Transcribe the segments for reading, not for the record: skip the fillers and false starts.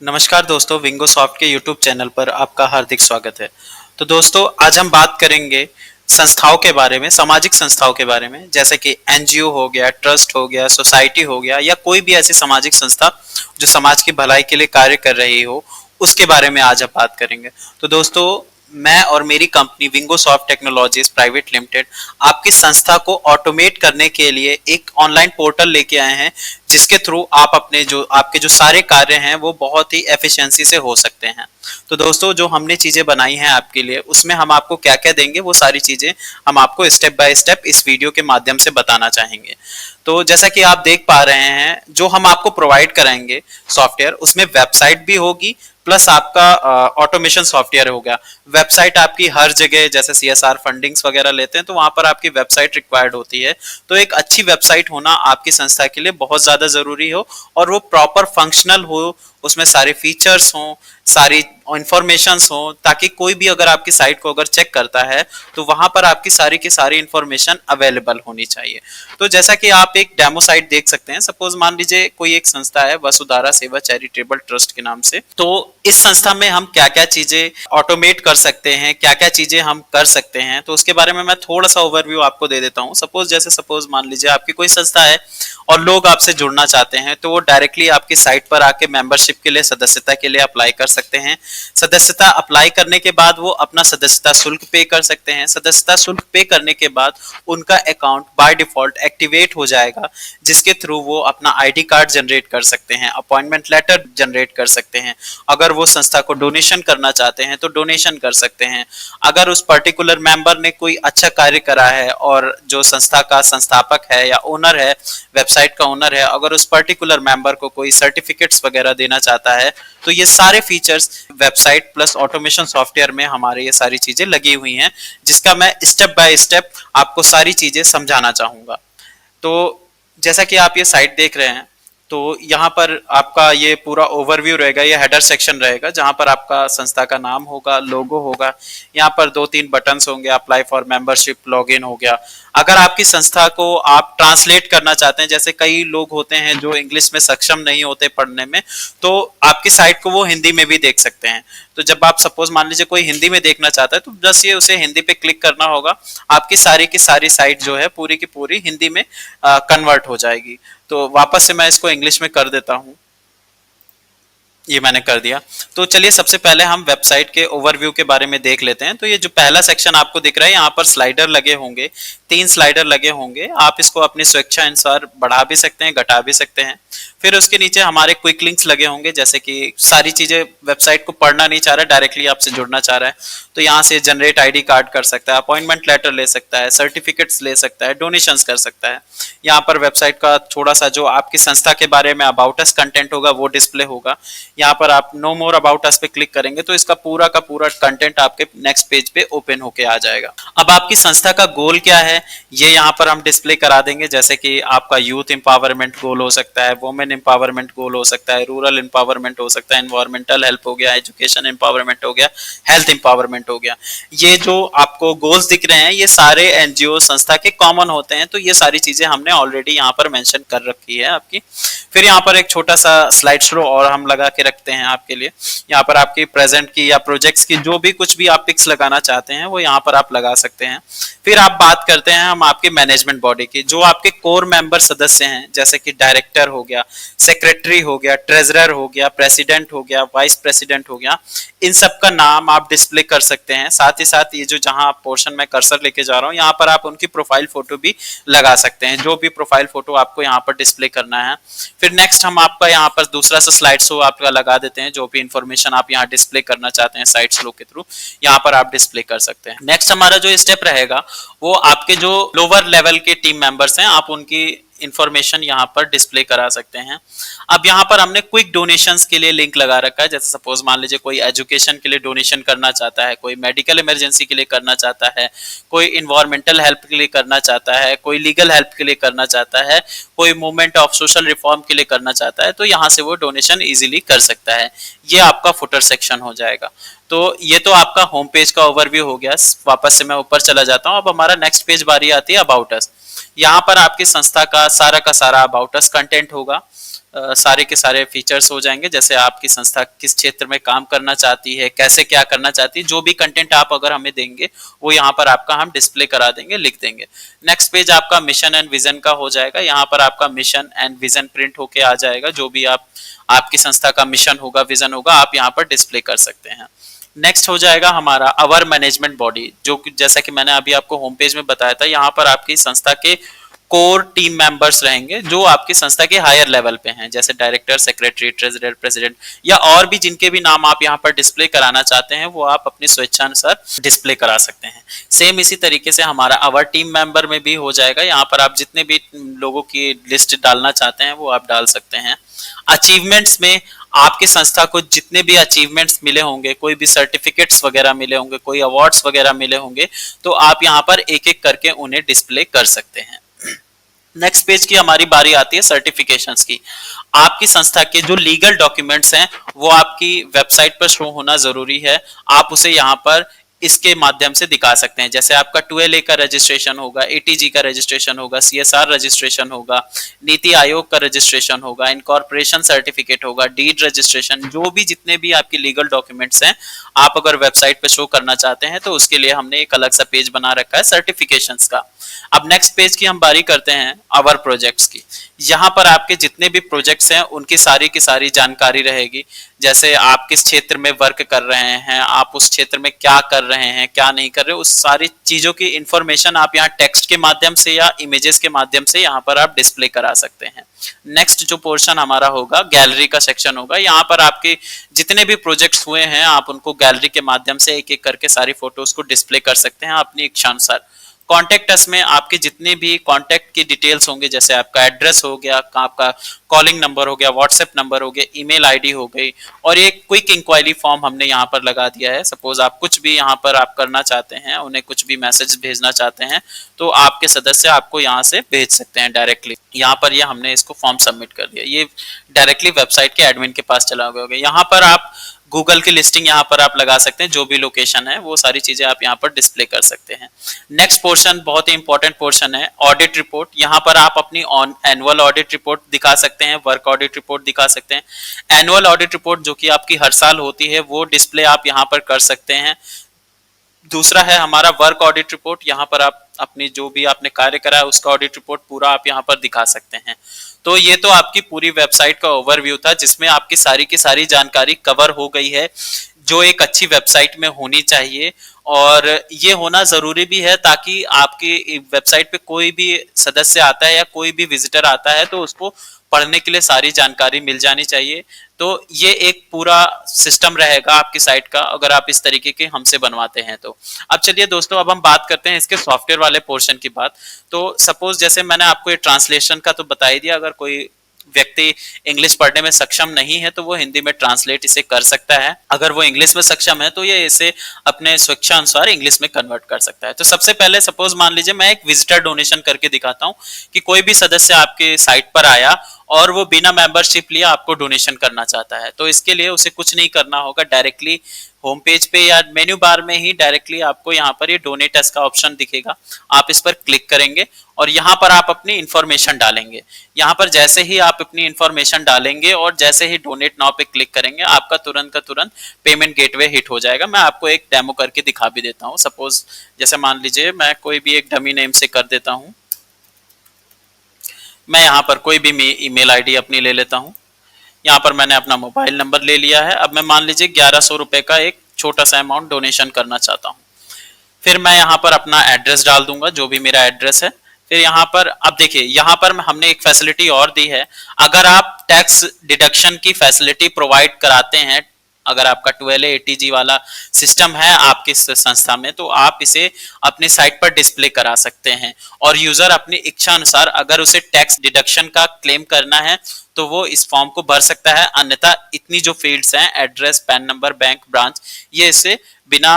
नमस्कार दोस्तों, विंगो सॉफ्ट के यूट्यूब चैनल पर आपका हार्दिक स्वागत है। तो दोस्तों, आज हम बात करेंगे संस्थाओं के बारे में, सामाजिक संस्थाओं के बारे में, जैसे कि एनजीओ हो गया, ट्रस्ट हो गया, सोसाइटी हो गया या कोई भी ऐसी सामाजिक संस्था जो समाज की भलाई के लिए कार्य कर रही हो, उसके बारे में आज हम बात करेंगे। तो दोस्तों, मैं और मेरी company Wingo soft technologies private limited आपकी संस्था को ऑटोमेट करने के लिए एक ऑनलाइन पोर्टल लेके आए हैं, जिसके थ्रू आप अपने जो आपके जो सारे कार्य हैं वो बहुत ही एफिशिएंसी से हो सकते हैं। तो दोस्तों, जो हमने चीजें बनाई हैं आपके लिए, उसमें हम आपको क्या क्या देंगे, वो सारी चीजें हम आपको स्टेप बाय स्टेप इस वीडियो के माध्यम से बताना चाहेंगे। तो जैसा कि आप देख पा रहे हैं, जो हम आपको प्रोवाइड कराएंगे सॉफ्टवेयर, उसमें वेबसाइट भी होगी प्लस आपका ऑटोमेशन सॉफ्टवेयर हो गया। वेबसाइट आपकी हर जगह, जैसे सीएसआर फंडिंग्स वगैरह लेते हैं तो वहां पर आपकी वेबसाइट रिक्वायर्ड होती है। तो एक अच्छी वेबसाइट होना आपकी संस्था के लिए बहुत ज्यादा जरूरी हो और वो प्रॉपर फंक्शनल हो, उसमें सारे फीचर्स हों, सारी इंफॉर्मेशंस हो, ताकि कोई भी अगर आपकी साइट को अगर चेक करता है तो वहां पर आपकी सारी की सारी इंफॉर्मेशन अवेलेबल होनी चाहिए। तो जैसा कि आप एक डेमो साइट देख सकते हैं, सपोज मान लीजिए कोई एक संस्था है वसुधारा सेवा चैरिटेबल ट्रस्ट के नाम से। तो इस संस्था में हम क्या क्या चीजें ऑटोमेट कर सकते हैं, क्या क्या चीजें हम कर सकते हैं, तो उसके बारे में मैं थोड़ा सा ओवरव्यू आपको दे देता हूँ। सपोज मान लीजिए आपकी कोई संस्था है और लोग आपसे जुड़ना चाहते हैं, तो वो डायरेक्टली आपकी साइट पर आके मेंबरशिप के लिए, सदस्यता के लिए अप्लाई कर सकते हैं। सदस्यता अप्लाई करने के बाद वो अपना सदस्यता शुल्क पे कर सकते हैं। सदस्यता शुल्क पे करने के बाद उनका अकाउंट बाय डिफॉल्ट एक्टिवेट हो जाएगा, जिसके थ्रू वो अपना आईडी कार्ड जनरेट कर सकते हैं, अपॉइंटमेंट लेटर जनरेट कर सकते हैं। अगर वो संस्था को डोनेशन करना चाहते हैं तो डोनेशन कर सकते हैं। अगर उस पर्टिकुलर मेंबर ने कोई अच्छा कार्य करा है और जो संस्था का संस्थापक है या ओनर है, वेबसाइट का ओनर है, अगर उस पर्टिकुलर मेंबर को कोई सर्टिफिकेट्स वगैरह देना चाहता है, तो ये सारे features website plus automation software में हमारे ये सारी चीजें लगी हुई हैं, जिसका मैं स्टेप बाय स्टेप आपको सारी चीजें समझाना चाहूंगा। तो जैसा कि आप ये साइट देख रहे हैं, तो यहाँ पर आपका ये पूरा ओवरव्यू रहेगा, ये हेडर सेक्शन रहेगा जहाँ पर आपका संस्था का नाम होगा, लोगो होगा, यहाँ पर 2-3 बटन्स होंगे, अप्लाई फॉर मेंबरशिप, लॉगिन हो गया। अगर आपकी संस्था को आप ट्रांसलेट करना चाहते हैं, जैसे कई लोग होते हैं जो इंग्लिश में सक्षम नहीं होते पढ़ने में, तो आपकी साइट को वो हिंदी में भी देख सकते हैं। तो जब आप सपोज मान लीजिए कोई हिंदी में देखना चाहता है, तो बस ये उसे हिंदी पे क्लिक करना होगा, आपकी सारी साइट जो है पूरी की पूरी हिंदी में कन्वर्ट हो जाएगी। तो वापस से मैं इसको इंग्लिश में कर देता हूँ, ये मैंने कर दिया। तो चलिए सबसे पहले हम वेबसाइट के ओवरव्यू के बारे में देख लेते हैं। तो ये जो पहला सेक्शन आपको दिख रहा है, यहाँ पर स्लाइडर लगे होंगे, 3 स्लाइडर लगे होंगे। आप इसको अपनी स्वेच्छा अनुसार बढ़ा भी सकते हैं, घटा भी सकते हैं। फिर उसके नीचे हमारे क्विक लिंक्स लगे होंगे, जैसे कि सारी चीजें वेबसाइट को पढ़ना नहीं चाह रहा है, डायरेक्टली आपसे जुड़ना चाह रहा है, तो यहाँ से जनरेट आईडी कार्ड कर सकता है, अपॉइंटमेंट लेटर ले सकता है, सर्टिफिकेट्स ले सकता है, डोनेशंस कर सकता है। यहाँ पर वेबसाइट का थोड़ा सा जो आपकी संस्था के बारे में अबाउट अस कंटेंट होगा वो डिस्प्ले होगा। यहाँ पर आप नो मोर अबाउट अस पे क्लिक करेंगे तो इसका पूरा का पूरा कंटेंट आपके नेक्स्ट पेज पे ओपन होके आ जाएगा। अब आपकी संस्था का गोल क्या है, ये यहाँ पर हम डिस्प्ले करा देंगे, जैसे कि आपका यूथ एम्पावरमेंट गोल हो सकता है, वुमेन एम्पावरमेंट गोल हो सकता है, रूरल एम्पावरमेंट हो सकता है, एनवायरमेंटल हेल्प हो गया, एजुकेशन एम्पावरमेंट हो गया, हेल्थ एम्पावरमेंट हो गया। ये जो आपको गोल्स दिख रहे हैं, ये सारे एनजीओ संस्था के कॉमन होते हैं। तो ये सारी चीजें हमने ऑलरेडी यहाँ पर मेंशन कर रखी है आपकी। फिर यहाँ पर एक छोटा सा स्लाइड शो और हम लगा के रखते हैं आपके लिए। यहाँ पर आपकी प्रेजेंट की या प्रोजेक्ट्स की जो भी कुछ भी आप पिक्स लगाना चाहते हैं वो यहाँ पर आप लगा सकते हैं। फिर आप बात करते हैं हम आपके मैनेजमेंट बॉडी की, जो आपके कोर मेंबर सदस्य हैं, जैसे कि डायरेक्टर हो गया, सेक्रेटरी हो गया, ट्रेजरर हो गया, प्रेसिडेंट हो गया, वाइस प्रेसिडेंट हो गया, इन सब का नाम आप डिस्प्ले कर सकते हैं। साथ ही साथ ये जो जहां पोर्शन में कर्सर लेके जा रहा हूँ, यहाँ पर आप उनकी प्रोफाइल फोटो भी लगा सकते हैं, जो भी प्रोफाइल फोटो आपको यहाँ पर डिस्प्ले करना है। फिर नेक्स्ट हम आपका यहाँ पर दूसरा सा स्लाइड शो आपका लगा देते हैं, जो भी इंफॉर्मेशन आप यहाँ डिस्प्ले करना चाहते हैं साइट स्लो के थ्रू, यहाँ पर आप डिस्प्ले कर सकते हैं। नेक्स्ट हमारा जो स्टेप रहेगा वो आपके जो लोअर लेवल के टीम मेंबर्स हैं, आप उनकी इंफॉर्मेशन यहाँ पर डिस्प्ले करा सकते हैं। अब यहाँ पर हमने क्विक डोनेशंस के लिए लिंक लगा रखा है, जैसे सपोज मान लीजिए कोई एजुकेशन के लिए डोनेशन करना चाहता है, कोई मेडिकल इमरजेंसी के लिए करना चाहता है, कोई इन्वायरमेंटल हेल्प के लिए करना चाहता है, कोई लीगल हेल्प के लिए करना चाहता है, कोई मूवमेंट ऑफ सोशल रिफॉर्म के लिए करना चाहता है, तो यहाँ से वो डोनेशन इजीली कर सकता है। ये आपका फुटर सेक्शन हो जाएगा। तो ये तो आपका होम पेज का ओवरव्यू हो गया। वापस से मैं ऊपर चला जाता हूँ। अब हमारा नेक्स्ट पेज बारी आती है अबाउट अस। यहाँ पर आपकी संस्था का सारा अबाउट अस कंटेंट होगा। सारे के सारे फीचर्स हो जाएंगे, जैसे आपकी संस्था किस क्षेत्र में काम करना चाहती है, कैसे क्या करना चाहती है, जो भी कंटेंट आप अगर हमें देंगे वो यहाँ पर आपका हम डिस्प्ले करा देंगे, लिख देंगे। नेक्स्ट पेज आपका मिशन एंड विजन का हो जाएगा। यहाँ पर आपका मिशन एंड विजन प्रिंट होके आ जाएगा। जो भी आपकी संस्था का मिशन होगा, विजन होगा, आप यहाँ पर डिस्प्ले कर सकते हैं। नेक्स्ट हो जाएगा हमारा अवर मैनेजमेंट बॉडी, जो जैसा कि मैंने अभी आपको होम पेज में बताया था, यहाँ पर आपकी संस्था के कोर टीम मेंबर्स रहेंगे जो आपकी संस्था के हायर लेवल पे हैं, जैसे डायरेक्टर, सेक्रेटरी, ट्रेजरर, प्रेसिडेंट, या और भी जिनके भी नाम आप यहाँ पर डिस्प्ले कराना चाहते हैं वो आप अपनी स्वेच्छानुसार डिस्प्ले करा सकते हैं। सेम इसी तरीके से हमारा अवर टीम मेंबर में भी हो जाएगा। यहाँ पर आप जितने भी लोगों की लिस्ट डालना चाहते हैं वो आप डाल सकते हैं। अचीवमेंट्स में आपकी संस्था को जितने भी अचीवमेंट्स मिले होंगे, कोई भी सर्टिफिकेट्स वगैरह मिले होंगे, कोई अवार्ड्स वगैरह मिले होंगे, तो आप यहाँ पर एक एक करके उन्हें डिस्प्ले कर सकते हैं। नेक्स्ट पेज की हमारी बारी आती है सर्टिफिकेशंस की। आपकी संस्था के जो लीगल डॉक्यूमेंट्स हैं वो आपकी वेबसाइट पर शो होना जरूरी है। आप उसे यहाँ पर इसके माध्यम से दिखा सकते हैं, जैसे आपका 2LA का रजिस्ट्रेशन होगा, ATG का रजिस्ट्रेशन होगा, CSR रजिस्ट्रेशन होगा, नीति आयोग का रजिस्ट्रेशन होगा, इनकॉर्पोरेशन सर्टिफिकेट होगा, डीड रजिस्ट्रेशन, जो भी जितने भी आपके लीगल डॉक्यूमेंट्स हैं आप अगर वेबसाइट पे शो करना चाहते हैं तो उसके लिए हमने एक अलग सा पेज बना रखा है सर्टिफिकेशंस का। अब नेक्स्ट पेज की हम बारी करते हैं आवर प्रोजेक्ट्स की। यहाँ पर आपके जितने भी प्रोजेक्ट्स हैं उनकी सारी जानकारी रहेगी, जैसे आप किस क्षेत्र में वर्क कर रहे हैं, आप उस क्षेत्र में क्या कर रहे हैं, क्या नहीं कर रहे, उस सारी चीजों की इंफॉर्मेशन आप यहाँ टेक्स्ट के माध्यम से या इमेजेस के माध्यम से यहाँ पर आप डिस्प्ले करा सकते हैं। नेक्स्ट जो पोर्शन हमारा होगा गैलरी का सेक्शन होगा। यहाँ पर आपके जितने भी प्रोजेक्ट्स हुए हैं आप उनको गैलरी के माध्यम से एक एक करके सारी फोटोज को डिस्प्ले कर सकते हैं अपनी इच्छा अनुसार। कॉन्टेक्ट अस में आपके जितने भी कॉन्टेक्ट की डिटेल्स होंगे, जैसे आपका एड्रेस हो गया, आपका कॉलिंग नंबर हो गया, व्हाट्सएप नंबर हो गया, ईमेल आईडी हो गई, और एक क्विक इंक्वायरी फॉर्म हमने यहाँ पर लगा दिया है। सपोज आप कुछ भी यहाँ पर आप करना चाहते हैं, उन्हें कुछ भी मैसेज भेजना चाहते हैं तो आपके सदस्य आपको यहाँ से भेज सकते हैं डायरेक्टली। यहाँ पर ये हमने इसको फॉर्म सबमिट कर दिया, ये डायरेक्टली वेबसाइट के एडमिन के पास चला गया होगा। यहाँ पर आप गूगल की लिस्टिंग यहाँ पर आप लगा सकते हैं, जो भी लोकेशन है वो सारी चीजें आप यहाँ पर डिस्प्ले कर सकते हैं। नेक्स्ट पोर्शन बहुत ही इंपॉर्टेंट पोर्शन है ऑडिट रिपोर्ट। यहाँ पर आप अपनी एनुअल ऑडिट रिपोर्ट दिखा सकते हैं, वर्क ऑडिट रिपोर्ट दिखा सकते हैं। एनुअल ऑडिट रिपोर्ट जो कि आपकी हर साल होती है वो डिस्प्ले आप यहाँ पर कर सकते हैं। दूसरा है हमारा वर्क ऑडिट रिपोर्ट। यहाँ पर आप अपनी जो भी आपने कार्य करा है उसका ऑडिट रिपोर्ट पूरा आप यहाँ पर दिखा सकते हैं। तो ये तो आपकी पूरी वेबसाइट का ओवरव्यू था जिसमें आपकी सारी की सारी जानकारी कवर हो गई है जो एक अच्छी वेबसाइट में होनी चाहिए, और ये होना जरूरी भी है ताकि आपकी वेबसाइट पे कोई भी सदस्य आता है या कोई भी विजिटर आता है तो उसको पढ़ने के लिए सारी जानकारी मिल जानी चाहिए। तो ये एक पूरा सिस्टम रहेगा आपकी साइट का अगर आप इस तरीके के हमसे बनवाते हैं तो। अब चलिए दोस्तों, अब हम बात करते हैं इसके सॉफ्टवेयर वाले पोर्शन की बात। तो सपोज जैसे मैंने आपको ये ट्रांसलेशन का तो बता ही दिया, अगर कोई व्यक्ति इंग्लिश पढ़ने में सक्षम नहीं है तो वो हिंदी में ट्रांसलेट इसे कर सकता है। अगर वो इंग्लिश में सक्षम है तो ये इसे अपने स्वेच्छा अनुसार इंग्लिश में कन्वर्ट कर सकता है। तो सबसे पहले सपोज मान लीजिए मैं एक विजिटर डोनेशन करके दिखाता हूँ कि कोई भी सदस्य आपके साइट पर आया और वो बिना मेंबरशिप लिए आपको डोनेशन करना चाहता है। तो इसके लिए उसे कुछ नहीं करना होगा, डायरेक्टली होम पेज पे या मेन्यू बार में ही डायरेक्टली आपको यहाँ पर ये डोनेट अस का ऑप्शन दिखेगा, आप इस पर क्लिक करेंगे और यहाँ पर आप अपनी इंफॉर्मेशन डालेंगे। यहाँ पर जैसे ही आप अपनी इंफॉर्मेशन डालेंगे और जैसे ही डोनेट नाउ पे क्लिक करेंगे आपका तुरंत का तुरंत पेमेंट गेटवे हिट हो जाएगा। मैं आपको एक डेमो करके दिखा भी देता हूँ। सपोज जैसे मान लीजिए मैं कोई भी एक डमी नेम से कर देता हूँ, मैं यहाँ पर कोई भी ईमेल आईडी अपनी ले लेता हूँ। यहाँ पर मैंने अपना मोबाइल नंबर ले लिया है। अब मैं मान लीजिए 1100 रुपए का एक छोटा सा अमाउंट डोनेशन करना चाहता हूँ। फिर मैं यहाँ पर अपना एड्रेस डाल दूंगा, जो भी मेरा एड्रेस है। फिर यहाँ पर अब देखिए, यहाँ पर हमने एक फैसिलिटी और दी है, अगर आप टैक्स डिडक्शन की फैसिलिटी प्रोवाइड कराते हैं, अगर आपका 12A ATG वाला सिस्टम है आपकी संस्था में, तो आप इसे अपनी साइट पर डिस्प्ले करा सकते हैं और यूजर अपनी इच्छा अनुसार अगर उसे टैक्स डिडक्शन का क्लेम करना है तो वो इस फॉर्म को भर सकता है। अन्यथा इतनी जो फील्ड्स हैं, address, pan number, bank, branch, ये इसे बिना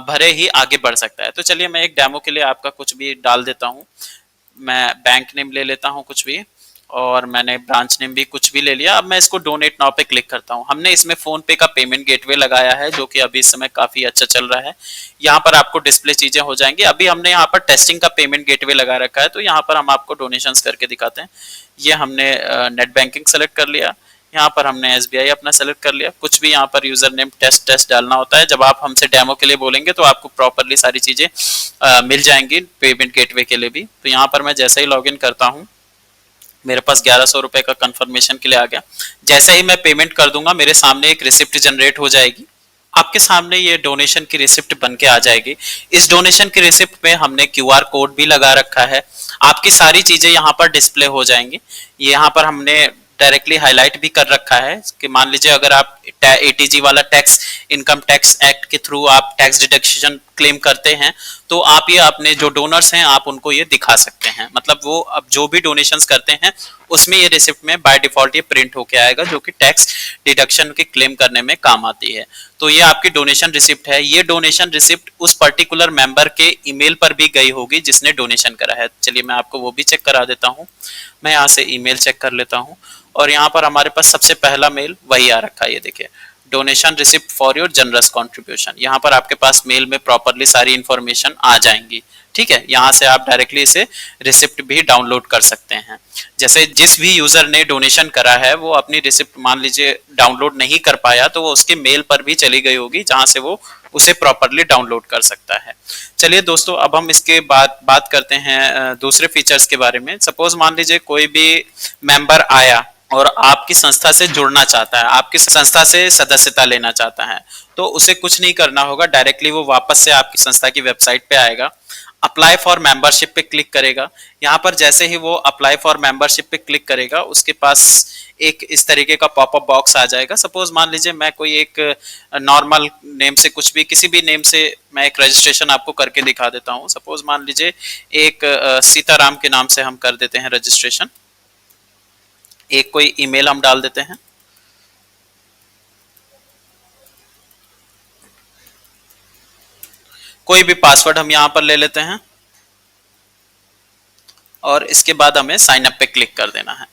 भरे ही आगे बढ़ सकता है। तो चलिए मैं एक डेमो के लिए आपका कुछ भी डाल देता हूँ। मैं बैंक नेम ले लेता हूँ कुछ भी, और मैंने ब्रांच नेम भी कुछ भी ले लिया। अब मैं इसको डोनेट नाउ पे क्लिक करता हूँ। हमने इसमें फोन पे का पेमेंट गेटवे लगाया है जो कि अभी इस समय काफी अच्छा चल रहा है। यहाँ पर आपको डिस्प्ले चीजें हो जाएंगी। अभी हमने यहाँ पर टेस्टिंग का पेमेंट गेटवे लगा रखा है, तो यहाँ पर हम आपको डोनेशंस करके दिखाते हैं। ये हमने नेट बैंकिंग सेलेक्ट कर लिया, यहाँ पर हमने एसबीआई अपना सेलेक्ट कर लिया। कुछ भी यहाँ पर यूजर नेम टेस्ट टेस्ट डालना होता है। जब आप हमसे डेमो के लिए बोलेंगे तो आपको प्रॉपरली सारी चीजें मिल जाएंगी पेमेंट गेटवे के लिए भी। तो यहाँ पर मैं जैसे ही लॉगिन करता हूँ, मेरे पास 1100 रुपए का कंफर्मेशन के लिए आ गया। जैसे ही मैं पेमेंट कर दूंगा मेरे सामने एक रिसिप्ट जनरेट हो जाएगी। आपके सामने ये डोनेशन की रिसिप्ट बन के आ जाएगी। इस डोनेशन की रिसिप्ट पे हमने क्यूआर कोड भी लगा रखा है। आपकी सारी चीजें यहाँ पर डिस्प्ले हो जाएंगी। यहाँ पर हमने डायरेक्टली हाईलाइट भी कर रखा है कि मान लीजिए अगर आप एटीजी वाला टैक्स, इनकम टैक्स एक्ट के थ्रू आप टैक्स डिडक्शन क्लेम करते हैं, तो आप ये अपने जो डोनर्स हैं आप उनको ये दिखा सकते हैं। मतलब वो अब जो भी डोनेशंस करते हैं उसमें ये रिसिप्ट में बाय डिफॉल्ट ये प्रिंट होके आएगा, जो कि टैक्स डिडक्शन के क्लेम करने में काम आती है। तो ये आपकी डोनेशन रिसिप्ट है। ये डोनेशन रिसिप्ट उस पर्टिकुलर मेंबर के ईमेल पर भी गई होगी जिसने डोनेशन करा है। चलिए मैं आपको वो भी चेक करा देता हूँ। मैं यहाँ से ईमेल चेक कर लेता हूँ और यहाँ पर हमारे पास सबसे पहला मेल वही आ रखा है। ये देखिए, donation receipt for your generous contribution. यहाँ पर आपके पास मेल में प्रॉपरली सारी इंफॉर्मेशन आ जाएंगी। ठीक है, यहाँ से आप डायरेक्टली इसे रिसिप्ट भी डाउनलोड कर सकते हैं। जैसे जिस भी यूजर ने डोनेशन करा है वो अपनी रिसिप्ट मान लीजिए डाउनलोड नहीं कर पाया, तो वो उसके मेल पर भी चली गई होगी जहां से वो उसे प्रॉपरली डाउनलोड कर सकता है। चलिए दोस्तों, अब हम इसके बाद बात करते हैं दूसरे फीचर्स के बारे में। सपोज मान लीजिए कोई भी मेंबर आया और आपकी संस्था से जुड़ना चाहता है, आपकी संस्था से सदस्यता लेना चाहता है, तो उसे कुछ नहीं करना होगा। डायरेक्टली वो वापस से आपकी संस्था की वेबसाइट पे आएगा, अप्लाई फॉर मेंबरशिप पे क्लिक करेगा। यहाँ पर जैसे ही वो अप्लाई फॉर मेंबरशिप पे क्लिक करेगा उसके पास एक इस तरीके का पॉपअप बॉक्स आ जाएगा। सपोज मान लीजिए मैं कोई एक नॉर्मल नेम से, कुछ भी किसी भी नेम से मैं एक रजिस्ट्रेशन आपको करके दिखा देता हूँ। सपोज मान लीजिए एक सीताराम के नाम से हम कर देते हैं रजिस्ट्रेशन। एक कोई ईमेल हम डाल देते हैं, कोई भी पासवर्ड हम यहां पर ले लेते हैं और इसके बाद हमें साइन अप पे क्लिक कर देना है।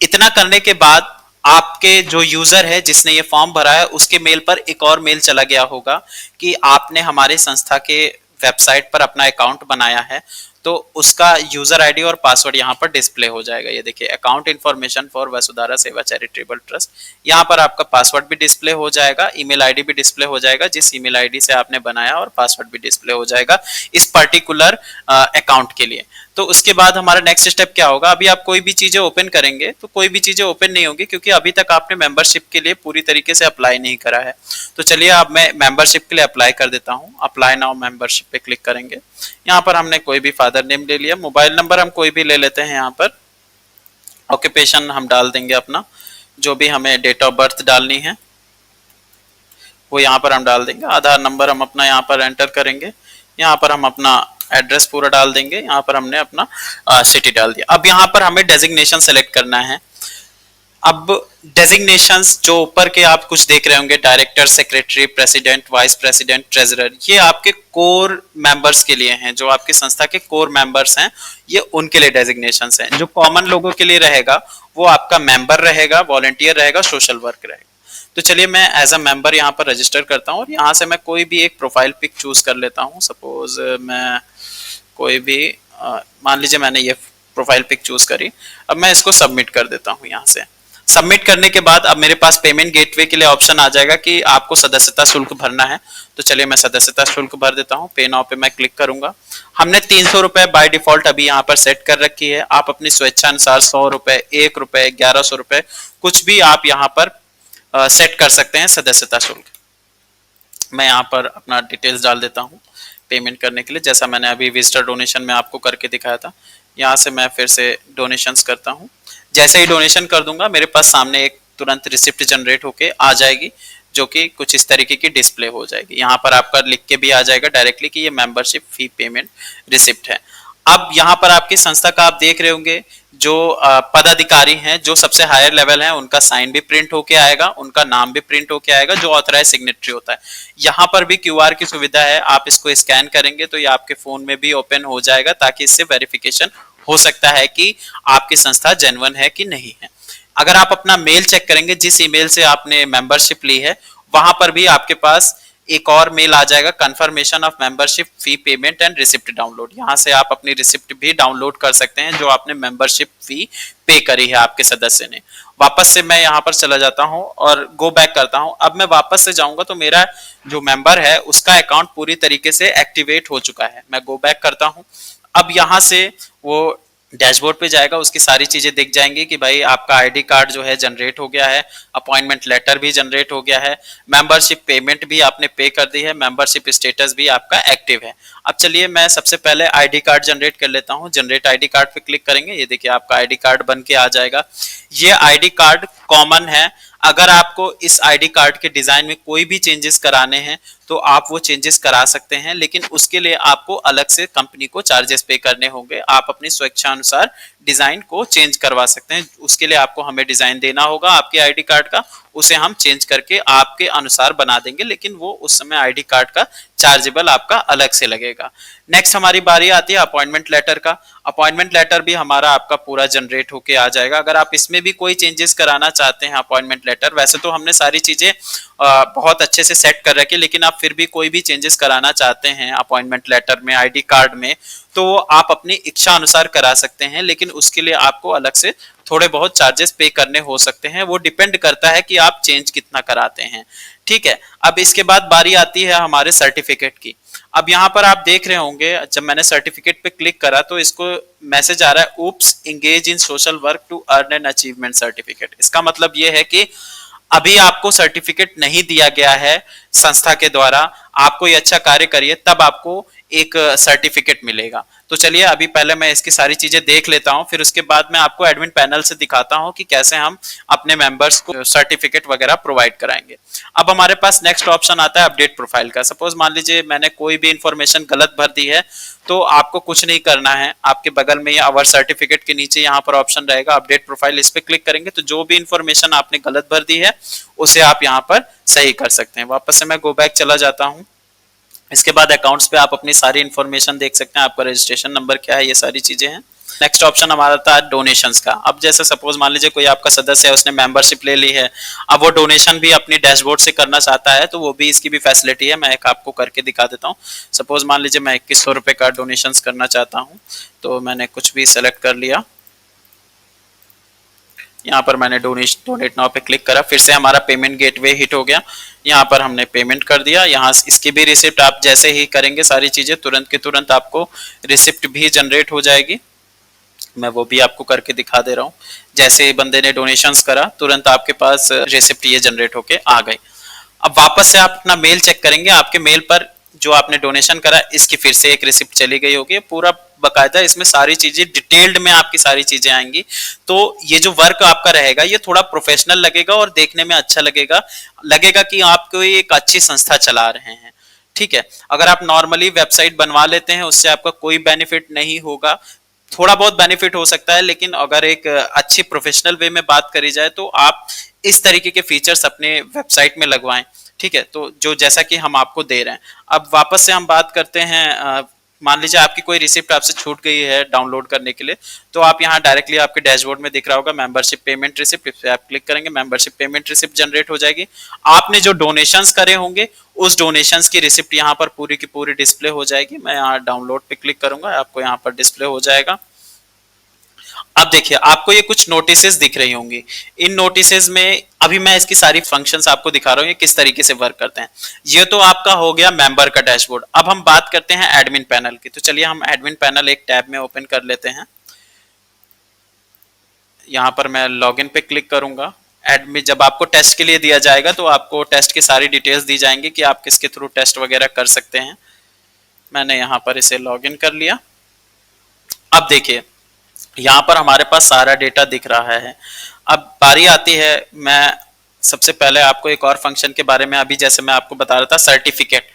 इतना करने के बाद आपके जो यूजर है जिसने ये फॉर्म भरा है उसके मेल पर एक और मेल चला गया होगा कि आपने हमारी संस्था के वेबसाइट पर अपना अकाउंट बनाया है। तो उसका यूजर आईडी और पासवर्ड यहाँ पर डिस्प्ले हो जाएगा। ये देखिए, account information for Vasudhara Seva charitable trust. यहाँ पर आपका पासवर्ड भी डिस्प्ले हो जाएगा, ईमेल आईडी भी डिस्प्ले हो जाएगा जिस ईमेल आईडी से आपने बनाया, और पासवर्ड भी डिस्प्ले हो जाएगा इस पर्टिकुलर अकाउंट के लिए। तो उसके बाद हमारा नेक्स्ट स्टेप क्या होगा? अभी आप कोई भी चीजें ओपन करेंगे तो कोई भी चीजें ओपन नहीं होगी क्योंकि अभी तक आपने मेंबरशिप के लिए पूरी तरीके से अप्लाई नहीं करा है। तो चलिए अब मैं मेंबरशिप के लिए अप्लाई कर देता हूँ। अप्लाई नाउ मेंबरशिप पे क्लिक करेंगे। यहाँ पर हमने कोई भी फादर नेम ले लिया, मोबाइल नंबर हम कोई भी ले लेते हैं। यहाँ पर ऑक्यूपेशन हम डाल देंगे अपना, जो भी हमें डेट ऑफ बर्थ डालनी है वो यहाँ पर हम डाल देंगे। आधार नंबर हम अपना यहाँ पर एंटर करेंगे। यहाँ पर हम अपना एड्रेस पूरा डाल देंगे। यहाँ पर हमने अपना सिटी डाल दिया। अब यहाँ पर हमें डेजिग्नेशन सेलेक्ट करना है। अब डेजिग्नेशंस जो ऊपर के आप कुछ देख रहे होंगे, director, secretary, president, vice president, treasurer, ये आपके कोर मेंबर्स के लिए हैं। जो आपकी संस्था के कोर मेंबर्स हैं ये उनके लिए डेजिग्नेशंस हैं। जो कॉमन लोगों के लिए रहेगा वो आपका मेंबर रहेगा, वॉलंटियर रहेगा, सोशल वर्क रहेगा। तो चलिए मैं एज अ मेंबर यहाँ पर रजिस्टर करता हूँ और यहाँ से मैं कोई भी एक प्रोफाइल पिक चूज कर लेता हूँ। सपोज मैं कोई भी मान लीजिए मैंने ये प्रोफाइल पिक चूज करी। अब मैं इसको सबमिट कर देता हूँ। यहाँ से सबमिट करने के बाद अब मेरे पास पेमेंट गेटवे के लिए ऑप्शन आ जाएगा कि आपको सदस्यता शुल्क भरना है। तो चलिए मैं सदस्यता शुल्क भर देता हूँ। पे नाउ पे मैं क्लिक करूंगा। हमने 300 रुपए बाय डिफॉल्ट अभी यहाँ पर सेट कर रखी है। आप अपनी स्वेच्छा अनुसार 100 रुपए, 1 रुपए, 1100 रुपए, कुछ भी आप यहाँ पर सेट कर सकते हैं सदस्यता शुल्क। मैं यहाँ पर अपना डिटेल्स डाल देता हूँ पेमेंट करने के लिए, जैसा मैंने अभी विजिटर डोनेशन में आपको करके दिखाया था। यहाँ से मैं फिर से डोनेशंस करता हूँ। जैसे ही डोनेशन कर दूंगा मेरे पास सामने एक तुरंत रिसिप्ट जनरेट होके आ जाएगी, जो कि कुछ इस तरीके की डिस्प्ले हो जाएगी। यहाँ पर आपका लिख के भी आ जाएगा डायरेक्टली कि ये मेंबरशिप फी पेमेंट रिसिप्ट है। अब यहाँ पर आपकी संस्था का आप देख रहे होंगे जो पदाधिकारी हैं, जो सबसे हायर लेवल है, उनका साइन भी प्रिंट होके आएगा, उनका नाम भी प्रिंट होके आएगा, जो ऑथराइज सिग्नेटरी होता है। यहाँ पर भी क्यूआर की सुविधा है, आप इसको स्कैन करेंगे तो ये आपके फोन में भी ओपन हो जाएगा ताकि इससे वेरिफिकेशन हो सकता है कि आपकी संस्था जेन्युइन है कि नहीं है। अगर आप अपना मेल चेक करेंगे, जिस ईमेल से आपने मेंबरशिप ली है, वहां पर भी आपके पास एक और मेल आ जाएगा, confirmation of membership fee payment and receipt download. यहां से आप अपनी रिसिप्ट भी डाउनलोड कर सकते हैं जो आपने मेंबरशिप फी पे करी है आपके सदस्य ने। वापस से मैं यहाँ पर चला जाता हूँ और गो बैक करता हूँ। अब मैं वापस से जाऊंगा तो मेरा जो मेंबर है उसका अकाउंट पूरी तरीके से एक्टिवेट हो चुका है। मैं गो बैक करता हूँ। अब यहाँ से वो डैशबोर्ड पे जाएगा, उसकी सारी चीजें दिख जाएंगी कि भाई आपका आईडी कार्ड जो है जनरेट हो गया है, अपॉइंटमेंट लेटर भी जनरेट हो गया है, मेंबरशिप पेमेंट भी आपने पे कर दी है, मेंबरशिप स्टेटस भी आपका एक्टिव है। अब चलिए मैं सबसे पहले आईडी कार्ड जनरेट कर लेता हूं। जनरेट आईडी कार्ड पे क्लिक करेंगे, ये देखिए आपका आईडी कार्ड बन के आ जाएगा। ये आईडी कार्ड कॉमन है। अगर आपको इस आईडी कार्ड के डिजाइन में कोई भी चेंजेस कराने हैं तो आप वो चेंजेस करा सकते हैं, लेकिन उसके लिए आपको अलग से कंपनी को चार्जेस पे करने होंगे। आप अपनी स्वेच्छानुसार डिजाइन को चेंज करवा सकते हैं। उसके लिए आपको हमें डिजाइन देना होगा आपके आईडी कार्ड का, उसे हम चेंज करके आपके अनुसार बना देंगे, लेकिन वो उस समय आईडी कार्ड का चार्जेबल आपका अलग से लगेगा। नेक्स्ट हमारी बारी आती है अपॉइंटमेंट लेटर का। अपॉइंटमेंट लेटर भी हमारा आपका पूरा जनरेट होके आ जाएगा। अगर आप इसमें भी कोई चेंजेस कराना चाहते हैं अपॉइंटमेंट लेटर, वैसे तो हमने सारी चीजें बहुत अच्छे से सेट कर रखी, लेकिन आप फिर भी कोई भी चेंजेस कराना चाहते हैं अपॉइंटमेंट लेटर में, आईडी कार्ड में, तो आप अपनी इच्छा अनुसार करा सकते हैं, लेकिन उसके लिए आपको अलग से थोड़े बहुत चार्जेस पे करने हो सकते हैं। वो डिपेंड करता है कि आप चेंज कितना कराते हैं। ठीक है, अब इसके बाद बारी आती है हमारे सर्टिफिकेट की। अब यहाँ पर आप देख रहे होंगे, जब मैंने सर्टिफिकेट पे क्लिक करा तो इसको मैसेज आ रहा है, oops engage in social work to earn an achievement certificate. इसका मतलब ये है कि अभी आपको सर्टिफिकेट नहीं दिया गया है संस्था के द्वारा, आपको ये अच्छा कार्य करिए तब आपको एक सर्टिफिकेट मिलेगा। तो चलिए अभी पहले मैं इसकी सारी चीजें देख लेता हूं, फिर उसके बाद मैं आपको एडमिन पैनल से दिखाता हूं कि कैसे हम अपने मेंबर्स को सर्टिफिकेट वगैरह प्रोवाइड कराएंगे। अब हमारे पास नेक्स्ट ऑप्शन आता है अपडेट प्रोफाइल का। सपोज मान लीजिए मैंने कोई भी इंफॉर्मेशन गलत भर दी है, तो आपको कुछ नहीं करना है। आपके बगल में अवर सर्टिफिकेट के नीचे यहाँ पर ऑप्शन रहेगा अपडेट प्रोफाइल, इस पे क्लिक करेंगे तो जो भी इंफॉर्मेशन आपने गलत भर दी है उसे आप यहाँ पर सही कर सकते हैं। वापस से मैं गो बैक चला जाता हूँ। इसके बाद अकाउंट्स पे आप अपनी सारी इंफॉर्मेशन देख सकते हैं, आपका रजिस्ट्रेशन नंबर क्या है, ये सारी चीजें हैं। नेक्स्ट ऑप्शन हमारा था डोनेशंस का। अब जैसे सपोज मान लीजिए कोई आपका सदस्य है, उसने मेंबरशिप ले ली है, अब वो डोनेशन भी अपनी डैशबोर्ड से करना चाहता है, तो वो भी इसकी भी फैसिलिटी है। मैं एक आपको करके दिखा देता हूँ। सपोज मान लीजिए मैं 2100 रुपए का डोनेशन करना चाहता हूँ, तो मैंने कुछ भी सेलेक्ट कर लिया। यहाँ पर मैंने डोनेट नाउ पे क्लिक करा, फिर से हमारा पेमेंट गेटवे हिट हो गया। यहाँ पर हमने पेमेंट कर दिया। यहाँ इसकी भी रिसिप्ट आप जैसे ही करेंगे सारी चीजें तुरंत के तुरंत आपको रिसिप्ट भी जनरेट हो जाएगी। मैं वो भी आपको करके दिखा दे रहा हूँ। जैसे ही बंदे ने डोनेशंस करा तुरंत आपके पास रिसिप्ट ये जनरेट होके आ गई। अब वापस से आप अपना मेल चेक करेंगे, आपके मेल पर जो आपने डोनेशन करा इसकी फिर से एक रिसिप्ट चली गई होगी। पूरा बकायदा इसमें सारी चीजें डिटेल्ड में आपकी सारी चीजें आएंगी। तो ये जो वर्क आपका रहेगा ये थोड़ा प्रोफेशनल लगेगा और देखने में अच्छा लगेगा। लगेगा कि आप कोई एक अच्छी संस्था चला रहे हैं। ठीक है, अगर आप नॉर्मली वेबसाइट बनवा लेते हैं उससे आपका कोई बेनिफिट नहीं होगा। थोड़ा बहुत बेनिफिट हो सकता है, लेकिन अगर एक अच्छी प्रोफेशनल वे में बात करी जाए तो आप इस तरीके के फीचर्स अपने वेबसाइट में लगवाएं। ठीक है, तो जो जैसा कि हम आपको दे रहे हैं। अब वापस से हम बात करते हैं, मान लीजिए आपकी कोई रिसिप्ट आपसे छूट गई है डाउनलोड करने के लिए, तो आप यहाँ डायरेक्टली आपके डैशबोर्ड में दिख रहा होगा मेंबरशिप पेमेंट रिसिप्ट, इस पे आप क्लिक करेंगे, मेंबरशिप पेमेंट रिसिप्ट जनरेट हो जाएगी। आपने जो डोनेशंस करे होंगे उस डोनेशंस की रिसिप्ट यहाँ पर पूरी की पूरी डिस्प्ले हो जाएगी। मैं यहाँ डाउनलोड पे क्लिक करूंगा, आपको यहाँ पर डिस्प्ले हो जाएगा। अब देखिए आपको ये कुछ नोटिसेस दिख रही होंगी। इन नोटिसेस में अभी मैं इसकी सारी फंक्शंस आपको दिखा रहा हूँ, ये किस तरीके से वर्क करते हैं। ये तो आपका हो गया मेंबर का डैशबोर्ड। अब हम बात करते हैं एडमिन पैनल की। तो चलिए हम एडमिन पैनल एक टैब में ओपन कर लेते हैं। यहाँ पर मैं लॉगिन पे क्लिक करूंगा। एडमिन जब आपको टेस्ट के लिए दिया जाएगा तो आपको टेस्ट की सारी डिटेल्स दी जाएंगी कि आप किसके थ्रू टेस्ट वगैरह कर सकते हैं। मैंने यहाँ पर इसे लॉगिन कर लिया। अब देखिए यहाँ पर हमारे पास सारा डेटा दिख रहा है। अब बारी आती है, मैं सबसे पहले आपको एक और फंक्शन के बारे में, अभी जैसे मैं आपको बता रहा था सर्टिफिकेट,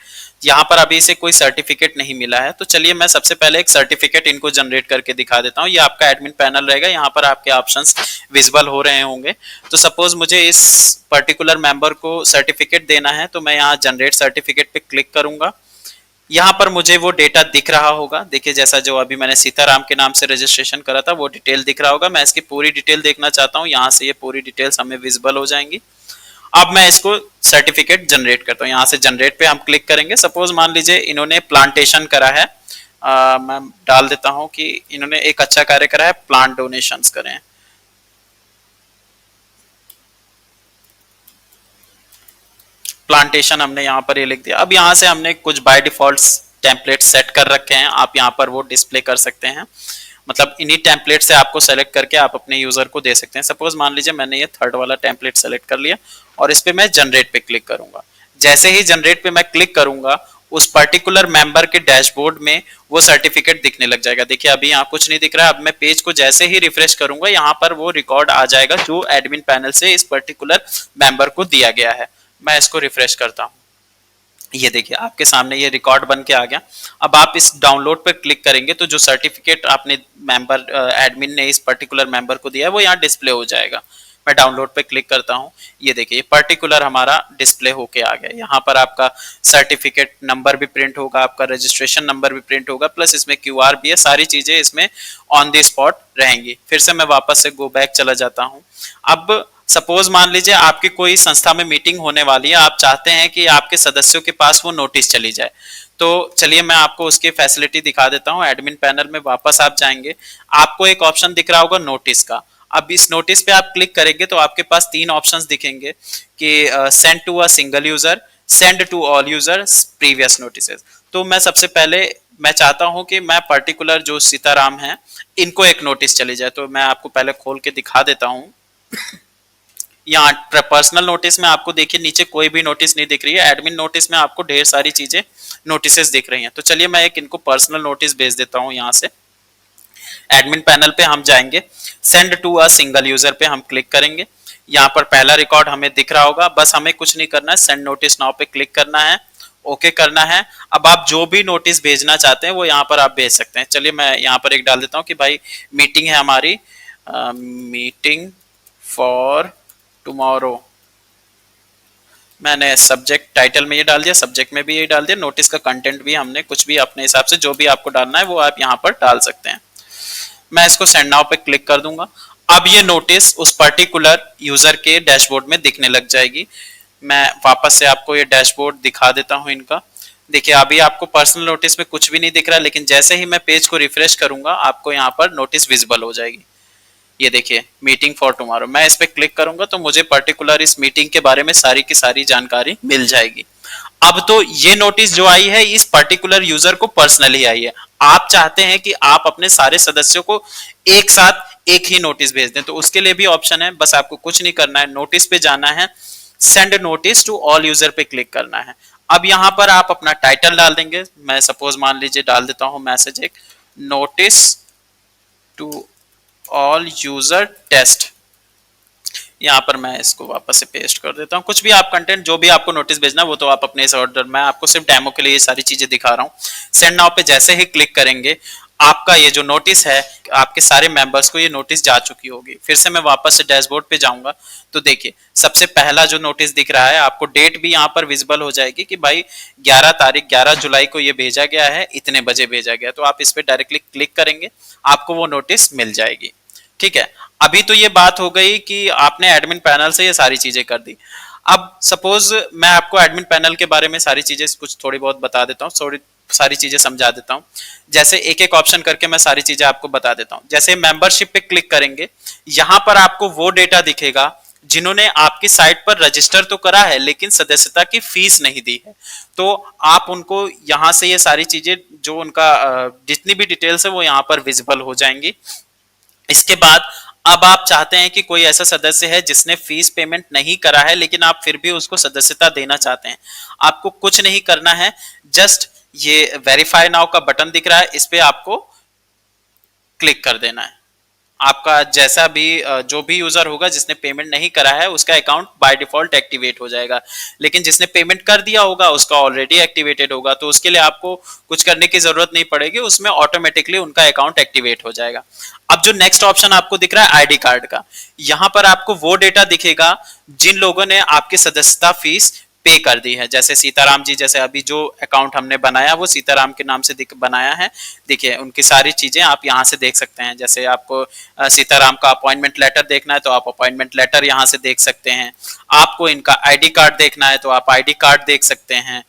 यहाँ पर अभी इसे कोई सर्टिफिकेट नहीं मिला है। तो चलिए मैं सबसे पहले एक सर्टिफिकेट इनको जनरेट करके दिखा देता हूँ। ये आपका एडमिन पैनल रहेगा, यहाँ पर आपके ऑप्शंस विजिबल हो रहे होंगे। तो सपोज मुझे इस पर्टिकुलर मेंबर को सर्टिफिकेट देना है, तो मैं यहाँ जनरेट सर्टिफिकेट पे क्लिक करूंगा। यहाँ पर मुझे वो डेटा दिख रहा होगा, देखिए जैसा जो अभी मैंने सीताराम के नाम से रजिस्ट्रेशन करा था वो डिटेल दिख रहा होगा। मैं इसकी पूरी डिटेल देखना चाहता हूँ, यहाँ से ये पूरी डिटेल्स हमें विजिबल हो जाएंगी। अब मैं इसको सर्टिफिकेट जनरेट करता हूँ, यहाँ से जनरेट पे हम क्लिक करेंगे। सपोज मान लीजिए इन्होंने प्लांटेशन करा है, मैं डाल देता हूँ कि इन्होंने एक अच्छा कार्य करा है, प्लांट डोनेशंस करें। प्लांटेशन हमने यहाँ पर ये लिख दिया। अब यहाँ से हमने कुछ बाय डिफॉल्ट टेम्पलेट सेट कर रखे हैं, आप यहाँ पर वो डिस्प्ले कर सकते हैं। मतलब इन्हीं टेम्पलेट से आपको सेलेक्ट करके आप अपने यूजर को दे सकते हैं। सपोज मान लीजिए मैंने ये थर्ड वाला टेम्पलेट सेलेक्ट कर लिया और इस पे मैं जनरेट पे क्लिक करूंगा। जैसे ही जनरेट पे मैं क्लिक करूंगा उस पर्टिकुलर मेंबर के डैशबोर्ड में वो सर्टिफिकेट दिखने लग जाएगा। देखिए अभी यहाँ कुछ नहीं दिख रहा है। अब मैं पेज को जैसे ही रिफ्रेश करूंगा यहाँ पर वो रिकॉर्ड आ जाएगा जो एडमिन पैनल से इस पर्टिकुलर मेंबर को दिया गया है। मैं इसको रिफ्रेश करता हूँ, ये देखिए आपके सामने ये रिकॉर्ड बन के आ गया। अब आप इस डाउनलोड पर क्लिक करेंगे तो जो सर्टिफिकेट आपने मेंबर एडमिन ने इस पर्टिकुलर मेंबर को दिया है वो यहाँ डिस्प्ले हो जाएगा। मैं डाउनलोड पे क्लिक करता हूँ, ये देखिए ये पर्टिकुलर हमारा डिस्प्ले होके आ गया। यहाँ पर आपका सर्टिफिकेट नंबर भी प्रिंट होगा, आपका रजिस्ट्रेशन नंबर भी प्रिंट होगा, प्लस इसमें क्यूआर भी है, सारी चीजें इसमें ऑन द स्पॉट रहेंगी। फिर से मैं वापस से गो बैक चला जाता हूँ। अब सपोज मान लीजिए आपकी कोई संस्था में मीटिंग होने वाली है, आप चाहते हैं कि आपके सदस्यों के पास वो नोटिस चली जाए, तो चलिए मैं आपको उसकी फैसिलिटी दिखा देता हूँ। एडमिन पैनल में वापस आप जाएंगे, आपको एक ऑप्शन दिख रहा होगा नोटिस का। अब इस नोटिस पे आप क्लिक करेंगे तो आपके पास तीन ऑप्शंस दिखेंगे कि send to a single user, send to all users, previous notices. तो मैं सबसे पहले मैं चाहता हूं कि मैं पर्टिकुलर जो सीताराम है इनको एक नोटिस चली जाए, तो मैं आपको पहले खोल के दिखा देता हूं। यहाँ पर्सनल नोटिस में आपको देखिए नीचे कोई भी नोटिस नहीं दिख रही है, एडमिन नोटिस में आपको ढेर सारी चीजें नोटिसेस दिख रही हैं। तो चलिए मैं एक इनको पर्सनल नोटिस भेज देता हूँ। यहाँ से एडमिन पैनल पे हम जाएंगे, send to a single user पे हम क्लिक करेंगे। यहाँ पर पहला रिकॉर्ड हमें दिख रहा होगा, बस हमें कुछ नहीं करना है, सेंड नोटिस नाउ पे क्लिक करना है, ओके करना है। अब आप जो भी नोटिस भेजना चाहते हैं वो यहाँ पर आप भेज सकते हैं। चलिए मैं यहाँ पर एक डाल देता हूँ कि भाई मीटिंग है हमारी, मीटिंग फॉर टुमारो। मैंने सब्जेक्ट टाइटल में ये डाल दिया, सब्जेक्ट में भी ये डाल दिया, नोटिस का कंटेंट भी हमने कुछ भी अपने हिसाब से जो भी आपको डालना है वो आप यहाँ पर डाल सकते हैं। मैं इसको सेंड नाउ पे क्लिक कर दूंगा। अब ये नोटिस उस पर्टिकुलर यूजर के डैशबोर्ड में दिखने लग जाएगी। मैं वापस से आपको ये डैशबोर्ड दिखा देता हूँ इनका। देखिए अभी आपको पर्सनल नोटिस में कुछ भी नहीं दिख रहा, लेकिन जैसे ही मैं पेज को रिफ्रेश करूंगा आपको यहाँ पर नोटिस विजिबल हो जाएगी। ये देखिए मीटिंग फॉर टुमारो, मैं इस पे क्लिक करूंगा तो मुझे पर्टिकुलर इस मीटिंग के बारे में सारी की सारी जानकारी मिल जाएगी। अब तो ये नोटिस जो आई है इस पर्टिकुलर यूजर को पर्सनली आई है। आप चाहते हैं कि आप अपने सारे सदस्यों को एक साथ एक ही नोटिस भेज दें, तो उसके लिए भी ऑप्शन है। बस आपको कुछ नहीं करना है, नोटिस पे जाना है, send notice to all user पे क्लिक करना है। अब यहाँ पर आप अपना टाइटल डाल देंगे। मैं सपोज मान लीजिए डाल देता हूँ मैसेज एक, notice to all user test. यहाँ पर मैं इसको वापस से पेस्ट कर देता हूँ। कुछ भी आप कंटेंट जो भी आपको नोटिस भेजना वो तो आप अपने इस ऑर्डर, मैं आपको सिर्फ डेमो के लिए ये सारी चीजें दिखा रहा हूँ। सेंड नाउ पे जैसे ही क्लिक करेंगे आपका ये जो नोटिस है आपके सारे मेंबर्स को ये नोटिस जा चुकी होगी। फिर से मैं वापस से डैशबोर्ड पे जाऊंगा तो देखिए सबसे पहला जो नोटिस दिख रहा है, आपको डेट भी यहाँ पर विजिबल हो जाएगी कि भाई 11 तारीख 11 जुलाई को ये भेजा गया है, इतने बजे भेजा गया। तो आप इस पे डायरेक्टली क्लिक करेंगे, आपको वो नोटिस मिल जाएगी। ठीक है, अभी तो ये बात हो गई कि आपने एडमिन पैनल से ये सारी चीजें कर दी। अब सपोज मैं आपको एडमिन पैनल के बारे में सारी चीजें कुछ थोड़ी बहुत बता देता हूँ, थोड़ी सारी चीजें समझा देता हूँ। जैसे एक एक ऑप्शन करके मैं सारी चीजें आपको बता देता हूँ। जैसे मेंबरशिप पे क्लिक करेंगे, यहाँ पर आपको वो डेटा दिखेगा जिन्होंने आपकी साइट पर रजिस्टर तो करा है लेकिन सदस्यता की फीस नहीं दी है। तो आप उनको यहाँ से ये सारी चीजें जो उनका जितनी भी डिटेल्स है वो यहाँ पर विजिबल हो जाएंगी। इसके बाद अब आप चाहते हैं कि कोई ऐसा सदस्य है जिसने फीस पेमेंट नहीं करा है लेकिन आप फिर भी उसको सदस्यता देना चाहते हैं। आपको कुछ नहीं करना है, जस्ट ये वेरीफाई नाउ का बटन दिख रहा है, इस पे आपको क्लिक कर देना है। आपका जैसा भी जो भी यूजर होगा जिसने पेमेंट नहीं करा है उसका अकाउंट बाय डिफॉल्ट एक्टिवेट हो जाएगा, लेकिन जिसने पेमेंट कर दिया होगा उसका ऑलरेडी एक्टिवेटेड होगा। तो उसके लिए आपको कुछ करने की जरूरत नहीं पड़ेगी, उसमें ऑटोमेटिकली उनका अकाउंट एक्टिवेट हो जाएगा। अब जो नेक्स्ट ऑप्शन आपको दिख रहा है आईडी कार्ड का, यहां पर आपको वो डेटा दिखेगा जिन लोगों ने आपकी सदस्यता फीस पे कर दी है। जैसे सीताराम जी, जैसे अभी जो अकाउंट हमने बनाया वो सीताराम के नाम से बनाया है। देखिए उनकी सारी चीजें आप यहाँ से देख सकते हैं। जैसे आपको सीताराम का अपॉइंटमेंट लेटर देखना है तो आप अपॉइंटमेंट लेटर यहाँ से देख सकते हैं। आपको इनका आईडी कार्ड देखना है तो आप आईडी कार्ड देख सकते हैं।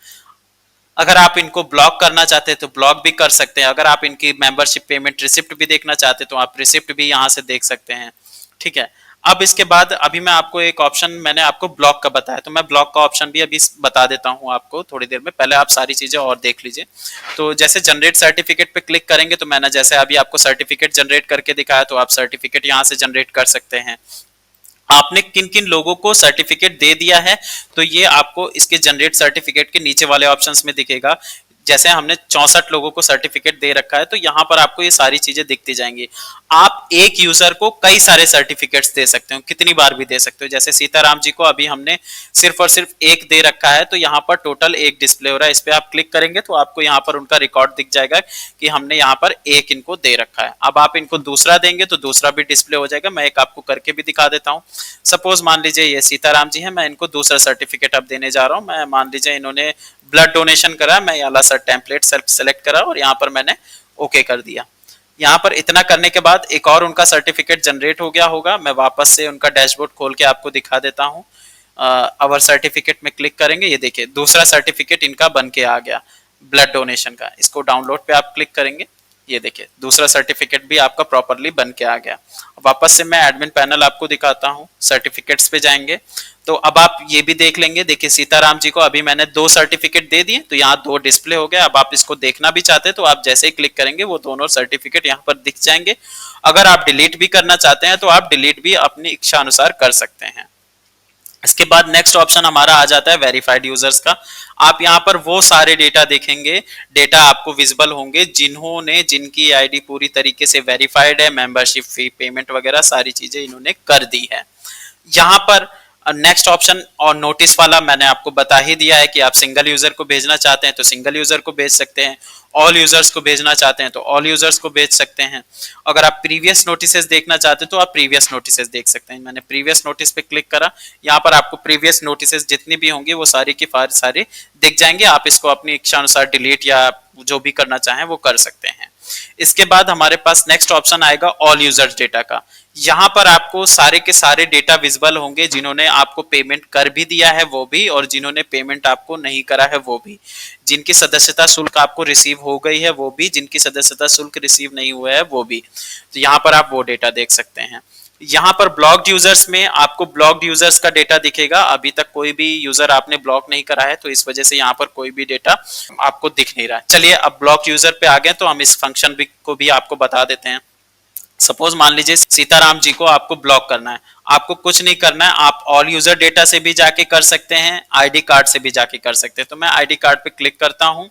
अगर आप इनको ब्लॉक करना चाहते हैं तो ब्लॉक भी कर सकते हैं। अगर आप इनकी मेंबरशिप पेमेंट रिसिप्ट भी देखना चाहते हैं तो आप रिसिप्ट भी यहाँ से देख सकते हैं। ठीक है। अब इसके बाद अभी मैं आपको एक ऑप्शन, मैंने आपको ब्लॉक का बताया तो मैं ब्लॉक का ऑप्शन भी अभी बता देता हूँ आपको थोड़ी देर में। पहले आप सारी चीजें और देख लीजिए। तो जैसे जनरेट सर्टिफिकेट पे क्लिक करेंगे तो मैंने जैसे अभी आपको सर्टिफिकेट जनरेट करके दिखाया, तो आप सर्टिफिकेट यहाँ से जनरेट कर सकते हैं। आपने किन किन लोगों को सर्टिफिकेट दे दिया है तो ये आपको इसके जनरेट सर्टिफिकेट के नीचे वाले ऑप्शंस में दिखेगा। जैसे हमने 64 लोगों को सर्टिफिकेट दे रखा है तो यहाँ पर आपको ये सारी चीजें दिखती जाएंगी। आप एक यूजर को कई सारे सर्टिफिकेट्स दे सकते हो, कितनी बार भी दे सकते हो। जैसे सीताराम जी को अभी हमने सिर्फ और सिर्फ एक दे रखा है तो यहाँ पर टोटल एक डिस्प्ले हो रहा है। इस पे आप क्लिक करेंगे तो आपको यहाँ पर उनका रिकॉर्ड दिख जाएगा कि हमने यहाँ पर एक इनको दे रखा है। अब आप इनको दूसरा देंगे तो दूसरा भी डिस्प्ले हो जाएगा। मैं एक आपको करके भी दिखा देता हूँ। सपोज मान लीजिए ये सीताराम जी है, मैं इनको दूसरा सर्टिफिकेट अब देने जा रहा हूँ। मैं मान लीजिए इन्होंने ब्लड डोनेशन करा, मैं ये वाला सर टेम्पलेट सेलेक्ट करा और यहाँ पर मैंने ओके कर दिया। यहाँ पर इतना करने के बाद एक और उनका सर्टिफिकेट जनरेट हो गया होगा। मैं वापस से उनका डैशबोर्ड खोल के आपको दिखा देता हूँ। अवर सर्टिफिकेट में क्लिक करेंगे, ये देखिए दूसरा सर्टिफिकेट इनका बन के आ गया ब्लड डोनेशन का। इसको डाउनलोड पे आप क्लिक करेंगे, ये देखिए दूसरा सर्टिफिकेट भी आपका प्रॉपरली बन के आ गया। वापस से मैं एडमिन पैनल आपको दिखाता हूँ, सर्टिफिकेट्स पे जाएंगे तो अब आप ये भी देख लेंगे। देखिए सीताराम जी को अभी मैंने 2 सर्टिफिकेट दे दिए तो यहाँ 2 डिस्प्ले हो गया। अब आप इसको देखना भी चाहते हैं तो आप जैसे ही क्लिक करेंगे वो दोनों सर्टिफिकेट यहाँ पर दिख जाएंगे। अगर आप डिलीट भी करना चाहते हैं तो आप डिलीट भी अपनी इच्छा अनुसार कर सकते हैं। इसके बाद नेक्स्ट ऑप्शन हमारा आ जाता है वेरीफाइड यूजर्स का। आप यहाँ पर वो सारे डेटा देखेंगे, डेटा आपको विजिबल होंगे जिन्होंने, जिनकी आईडी पूरी तरीके से वेरीफाइड है, मेंबरशिप फी पेमेंट वगैरह सारी चीजें इन्होंने कर दी है। यहाँ पर नेक्स्ट ऑप्शन और नोटिस वाला मैंने आपको बता ही दिया है कि आप सिंगल यूजर को भेजना चाहते हैं तो सिंगल यूजर को भेज सकते हैं, ऑल यूजर्स को भेजना चाहते हैं तो ऑल यूजर्स को भेज सकते हैं। अगर आप प्रीवियस नोटिसेस देखना चाहते हैं तो आप प्रीवियस नोटिसेस देख सकते हैं। मैंने प्रीवियस नोटिस पे क्लिक करा, यहाँ पर आपको प्रीवियस नोटिसेस जितनी भी होंगी वो सारी की सारी दिख जाएंगे। आप इसको अपनी इच्छा अनुसार डिलीट या जो भी करना चाहें वो कर सकते हैं। इसके बाद हमारे पास नेक्स्ट ऑप्शन आएगा ऑल यूजर्स डेटा का। यहाँ पर आपको सारे के सारे डेटा विजिबल होंगे, जिन्होंने आपको पेमेंट कर भी दिया है वो भी, और जिन्होंने पेमेंट आपको नहीं करा है वो भी, जिनकी सदस्यता शुल्क आपको रिसीव हो गई है वो भी, जिनकी सदस्यता शुल्क रिसीव नहीं हुआ है वो भी। तो यहाँ पर आप वो डेटा देख सकते हैं। यहाँ पर ब्लॉक्ड यूजर्स में आपको ब्लॉक्ड यूजर्स का डेटा दिखेगा। अभी तक कोई भी यूजर आपने ब्लॉक नहीं करा है तो इस वजह से यहाँ पर कोई भी डेटा आपको दिख नहीं रहा है। चलिए अब ब्लॉक यूजर पे आ गए तो हम इस फंक्शन को भी आपको बता देते हैं। सपोज मान लीजिए सीताराम जी को आपको ब्लॉक करना है, आपको कुछ नहीं करना है, आप ऑल यूजर डेटा से भी जाके कर सकते हैं, आईडी कार्ड से भी जाके कर सकते हैं। तो मैं आईडी कार्ड पे क्लिक करता हूं,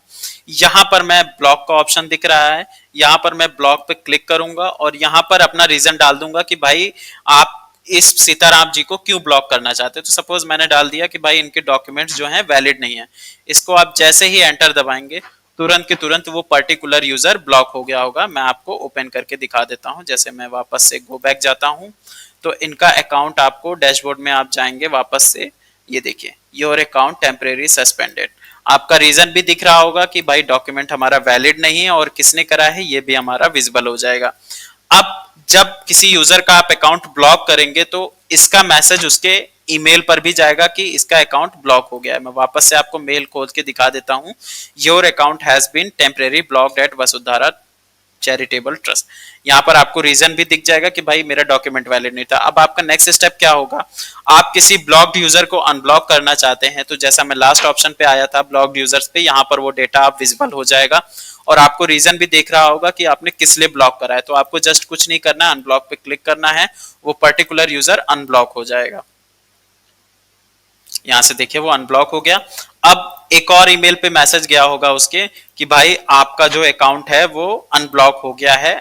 यहां पर मैं ब्लॉक का ऑप्शन दिख रहा है, यहां पर मैं ब्लॉक पे क्लिक करूंगा और यहां पर अपना रीजन डाल दूंगा कि भाई आप इस सीताराम जी को क्यों ब्लॉक करना चाहते हैं। तो सपोज मैंने डाल दिया कि भाई इनके डॉक्यूमेंट्स जो हैं वैलिड नहीं है। इसको आप जैसे ही एंटर दबाएंगे तुरंत के तुरंत वो पर्टिकुलर यूजर ब्लॉक हो गया होगा। मैं आपको ओपन करके दिखा देता हूं। जैसे मैं वापस से गो बैक जाता हूं तो इनका अकाउंट आपको डैशबोर्ड में आप जाएंगे वापस से, ये देखिए योर अकाउंट टेम्परेरी सस्पेंडेड। आपका रीजन भी दिख रहा होगा कि भाई डॉक्यूमेंट हमारा वैलिड नहीं है और किसने करा है ये भी हमारा विजिबल हो जाएगा। अब जब किसी यूजर का आप अकाउंट ब्लॉक करेंगे तो इसका मैसेज उसके ईमेल पर भी जाएगा कि इसका अकाउंट ब्लॉक हो गया है। मैं वापस से आपको मेल खोल के दिखा देता हूं। Your account has been temporary blocked at Vasudhara charitable trust. यहाँ पर आपको रीजन भी दिख जाएगा कि भाई मेरा डॉक्यूमेंट वैलिड नहीं था। अब आपका नेक्स्ट स्टेप क्या होगा, आप किसी ब्लॉक्ड यूजर को अनब्लॉक करना चाहते हैं तो जैसा मैं लास्ट ऑप्शन पे आया था ब्लॉक्ड यूजर्स पे, यहाँ पर वो डेटा आप विजिबल हो जाएगा और आपको रीजन भी देख रहा होगा कि आपने किस लिए ब्लॉक करा है। तो आपको जस्ट कुछ नहीं करना है, अनब्लॉक पे क्लिक करना है, वो पर्टिकुलर यूजर अनब्लॉक हो जाएगा। यहां से देखिए वो अनब्लॉक हो गया। अब एक और ईमेल पे मैसेज गया होगा उसके कि भाई आपका जो अकाउंट है वो अनब्लॉक हो गया है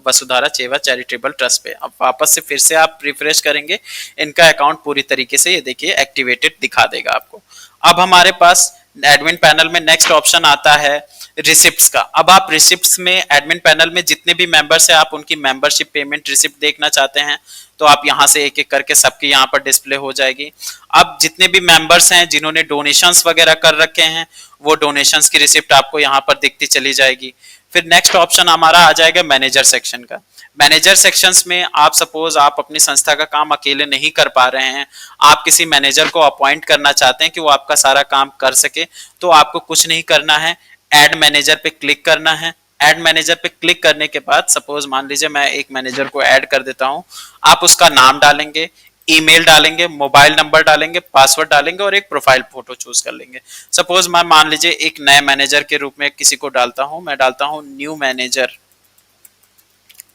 वसुधारा चेवा चैरिटेबल ट्रस्ट पे। अब वापस से फिर से आप रिफ्रेश करेंगे, इनका अकाउंट पूरी तरीके से ये देखिए एक्टिवेटेड दिखा देगा आपको। अब हमारे पास एडमिन पैनल में नेक्स्ट ऑप्शन आता है रिसिप्ट्स का। अब आप रिसिप्ट्स में एडमिन पैनल में जितने भी मेंबर्स हैं आप उनकी मेंबरशिप पेमेंट रिसिप्ट देखना चाहते हैं तो आप यहां से एक एक करके सबकी यहां पर डिस्प्ले हो जाएगी। अब जितने भी मेंबर्स हैं जिन्होंने डोनेशंस वगैरह कर रखे हैं वो डोनेशंस की रिसिप्ट आपको यहां पर दिखती चली जाएगी। फिर नेक्स्ट ऑप्शन हमारा आ जाएगा मैनेजर सेक्शन का। मैनेजर सेक्शंस में आप सपोज आप अपनी संस्था का काम अकेले नहीं कर पा रहे हैं, आप किसी मैनेजर को अपॉइंट करना चाहते हैं कि वो आपका सारा काम कर सके, तो आपको कुछ नहीं करना है, ऐड मैनेजर पे क्लिक करना है। ऐड मैनेजर पे क्लिक करने के बाद सपोज मान लीजिए मैं एक मैनेजर को ऐड कर देता हूं, आप उसका नाम डालेंगे, ईमेल डालेंगे, मोबाइल नंबर डालेंगे, पासवर्ड डालेंगे और एक प्रोफाइल फोटो चूज कर लेंगे। सपोज मैं मान लीजिए एक नए मैनेजर के रूप में किसी को डालता हूं, मैं डालता हूं न्यू मैनेजर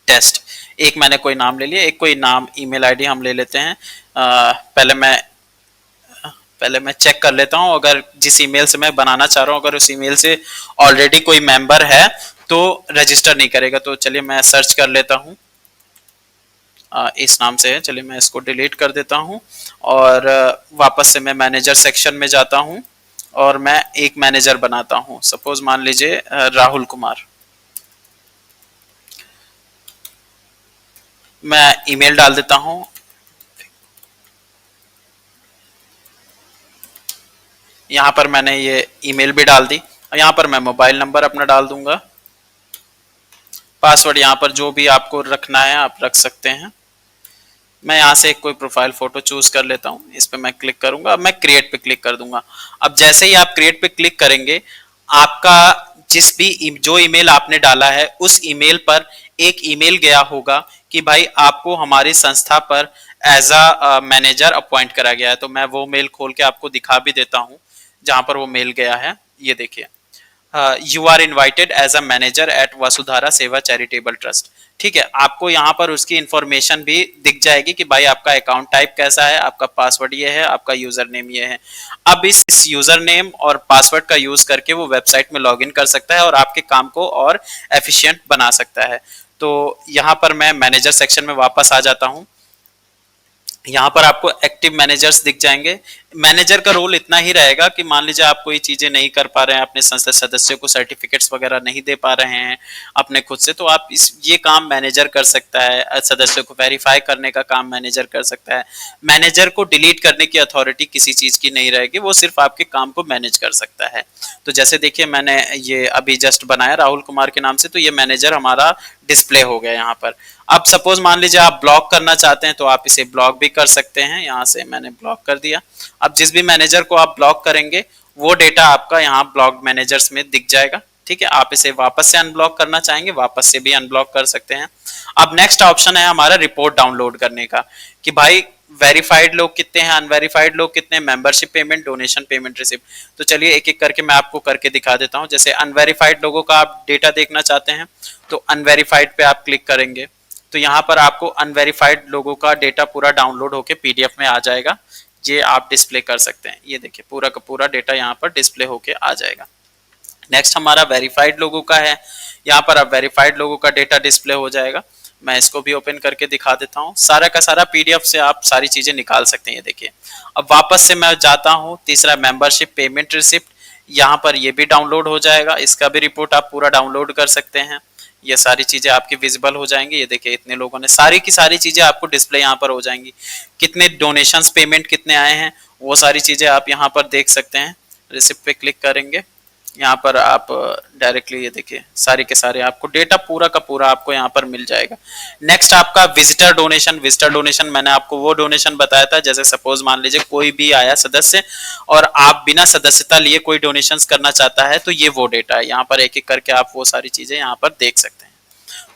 टेस्ट। एक मैंने कोई नाम ले लिया, एक कोई नाम ईमेल आईडी हम ले लेते हैं। पहले मैं चेक कर लेता हूं अगर जिस ईमेल से मैं बनाना चाह रहा हूं अगर उस ईमेल से ऑलरेडी कोई मेंबर है तो रजिस्टर नहीं करेगा। तो चलिए मैं सर्च कर लेता हूं, इस नाम से है, चलिए मैं इसको डिलीट कर देता हूं और वापस से मैं मैनेजर सेक्शन में जाता हूं और मैं एक मैनेजर बनाता हूं। सपोज मान लीजिए राहुल कुमार। मैं ईमेल डाल देता हूं, यहां पर मैंने ये ईमेल भी डाल दी और यहां पर मैं मोबाइल नंबर अपना डाल दूंगा। पासवर्ड यहां पर जो भी आपको रखना है आप रख सकते हैं। मैं यहां से एक कोई प्रोफाइल फोटो चूज कर लेता हूं, इस पे मैं क्लिक करूंगा। अब मैं क्रिएट पे क्लिक कर दूंगा। अब जैसे ही आप क्रिएट पे क्लिक करेंगे आपका जिस भी जो ईमेल आपने डाला है उस ईमेल पर एक ईमेल गया होगा कि भाई आपको हमारी संस्था पर एज अ मैनेजर अपॉइंट करा गया है। तो मैं वो मेल खोल के आपको दिखा भी देता हूं जहां पर वो मेल गया है। ये देखिए, you are invited as a manager at Vasudhara Seva charitable trust. ठीक है, आपको यहाँ पर उसकी इंफॉर्मेशन भी दिख जाएगी कि भाई आपका अकाउंट टाइप कैसा है, आपका पासवर्ड ये है, आपका यूजर नेम ये है। अब इस यूजर नेम और पासवर्ड का यूज करके वो वेबसाइट में लॉग इन कर सकता है और आपके काम को और एफिशिएंट बना सकता है। तो यहाँ पर मैं मैनेजर सेक्शन में वापस आ जाता हूँ। यहाँ पर आपको एक्टिव मैनेजर्स दिख जाएंगे। मैनेजर का रोल इतना ही रहेगा कि मान लीजिए आप कोई चीजें नहीं कर पा रहे हैं, अपने संस्था सदस्यों को सर्टिफिकेट्स वगैरह नहीं दे पा रहे हैं अपने खुद से, तो आप ये काम मैनेजर कर सकता है। सदस्यों को वेरीफाई करने का काम मैनेजर कर सकता है। मैनेजर को डिलीट करने की अथॉरिटी किसी चीज की नहीं रहेगी, वो सिर्फ आपके काम को मैनेज कर सकता है। तो जैसे देखिए मैंने ये अभी जस्ट बनाया राहुल कुमार के नाम से, तो ये मैनेजर हमारा डिस्प्ले हो गया यहाँ पर। अब सपोज मान लीजिए आप ब्लॉक करना चाहते हैं तो आप इसे ब्लॉक भी कर सकते हैं। यहाँ से मैंने ब्लॉक कर दिया। अब जिस भी मैनेजर को आप ब्लॉक करेंगे वो डेटा आपका यहाँ ब्लॉक मैनेजर्स में दिख जाएगा। ठीक है, आप इसे वापस से अनब्लॉक करना चाहेंगे वापस से भी अनब्लॉक कर सकते हैं। अब नेक्स्ट ऑप्शन है हमारा रिपोर्ट डाउनलोड करने का कि भाई वेरीफाइड लोग कितने हैं, अनवेरीफाइड लोग कितने, membership payment, donation payment, receipt. तो चलिए एक एक करके मैं आपको करके दिखा देता हूँ। जैसे अनवेरीफाइड लोगों का आप डेटा देखना चाहते हैं तो अनवेरीफाइड पे आप क्लिक करेंगे तो यहाँ पर आपको अनवेरीफाइड लोगों का डेटा पूरा डाउनलोड होकर पीडीएफ में आ जाएगा। ये आप डिस्प्ले कर सकते हैं। ये देखिए पूरा का पूरा डेटा यहाँ पर डिस्प्ले होके आ जाएगा। नेक्स्ट हमारा वेरीफाइड लोगों का है। यहाँ पर अब वेरीफाइड लोगों का डेटा डिस्प्ले हो जाएगा। मैं इसको भी ओपन करके दिखा देता हूँ। सारा का सारा पीडीएफ से आप सारी चीजें निकाल सकते हैं। ये देखिए, अब वापस से मैं जाता हूँ तीसरा मेंबरशिप पेमेंट रिसिप्ट, यहाँ पर ये भी डाउनलोड हो जाएगा। इसका भी रिपोर्ट आप पूरा डाउनलोड कर सकते हैं। ये सारी चीजें आपकी विजिबल हो जाएंगी। ये देखिए इतने लोगों ने सारी की सारी चीजें आपको डिस्प्ले यहाँ पर हो जाएंगी। कितने डोनेशंस पेमेंट कितने आए हैं वो सारी चीजें आप यहाँ पर देख सकते हैं। रिसिप्ट पे क्लिक करेंगे, यहाँ पर आप डायरेक्टली ये देखिए सारे के सारे आपको डेटा पूरा का पूरा आपको यहाँ पर मिल जाएगा। नेक्स्ट आपका विजिटर डोनेशन। विजिटर डोनेशन मैंने आपको वो डोनेशन बताया था, जैसे सपोज मान लीजिए कोई भी आया सदस्य और आप बिना सदस्यता लिए कोई डोनेशंस करना चाहता है तो ये वो डेटा है। यहाँ पर एक एक करके आप वो सारी चीजें यहाँ पर देख सकते हैं।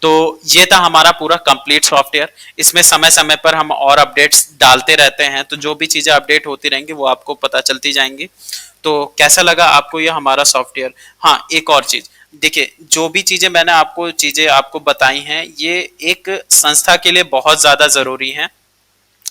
तो ये था हमारा पूरा कंप्लीट सॉफ्टवेयर। इसमें समय समय पर हम और अपडेट्स डालते रहते हैं, तो जो भी चीजें अपडेट होती रहेंगी वो आपको पता चलती जाएंगी। तो कैसा लगा आपको ये हमारा सॉफ्टवेयर? हाँ, एक और चीज देखिए, जो भी चीजें मैंने आपको बताई हैं ये एक संस्था के लिए बहुत ज्यादा जरूरी है,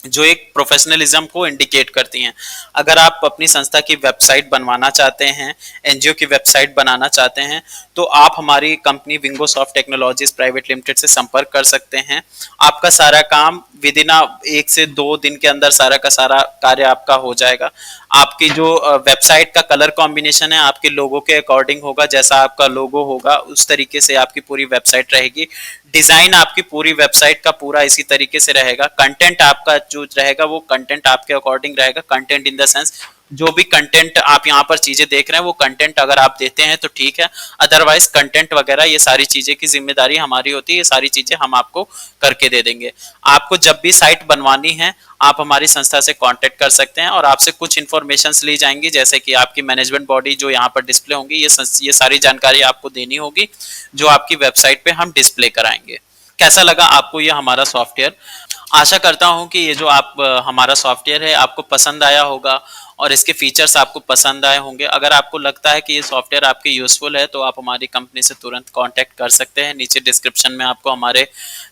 जो एक प्रोफेशनलिज्म को इंडिकेट करती हैं। अगर आप अपनी संस्था की वेबसाइट बनवाना चाहते हैं, एनजीओ की वेबसाइट बनाना चाहते हैं, तो आप हमारी कंपनी विंगोसॉफ्ट टेक्नोलॉजीज प्राइवेट लिमिटेड से संपर्क कर सकते हैं। आपका सारा काम विद इन 1 से 2 दिन के अंदर सारा का सारा कार्य आपका हो जाएगा। आपकी जो वेबसाइट का कलर कॉम्बिनेशन है आपके लोगो के अकॉर्डिंग होगा, जैसा आपका लोगो होगा उस तरीके से आपकी पूरी वेबसाइट रहेगी। डिजाइन आपकी पूरी वेबसाइट का पूरा इसी तरीके से रहेगा। कंटेंट आपका जो रहेगा वो कंटेंट आपके अकॉर्डिंग रहेगा। कंटेंट इन द सेंस जो भी कंटेंट आप यहाँ पर चीजें देख रहे हैं वो कंटेंट अगर आप देते हैं तो ठीक है, अदरवाइज कंटेंट वगैरह ये सारी चीजें की जिम्मेदारी हमारी होती है, ये सारी चीजें हम आपको करके दे देंगे। आपको जब भी साइट बनवानी है आप हमारी संस्था से कांटेक्ट कर सकते हैं और आपसे कुछ इन्फॉर्मेशंस ली जाएंगी, जैसे कि आपकी मैनेजमेंट बॉडी जो यहाँ पर डिस्प्ले होंगी, ये सारी जानकारी आपको देनी होगी जो आपकी वेबसाइट पे हम डिस्प्ले कराएंगे। कैसा लगा आपको ये हमारा सॉफ्टवेयर? आशा करता हूँ कि ये जो आप हमारा सॉफ्टवेयर है आपको पसंद आया होगा और इसके फीचर्स आपको पसंद आए होंगे। अगर आपको लगता है कि ये सॉफ्टवेयर आपके यूजफुल है तो आप हमारी कंपनी से तुरंत कांटेक्ट कर सकते हैं। नीचे डिस्क्रिप्शन में आपको हमारे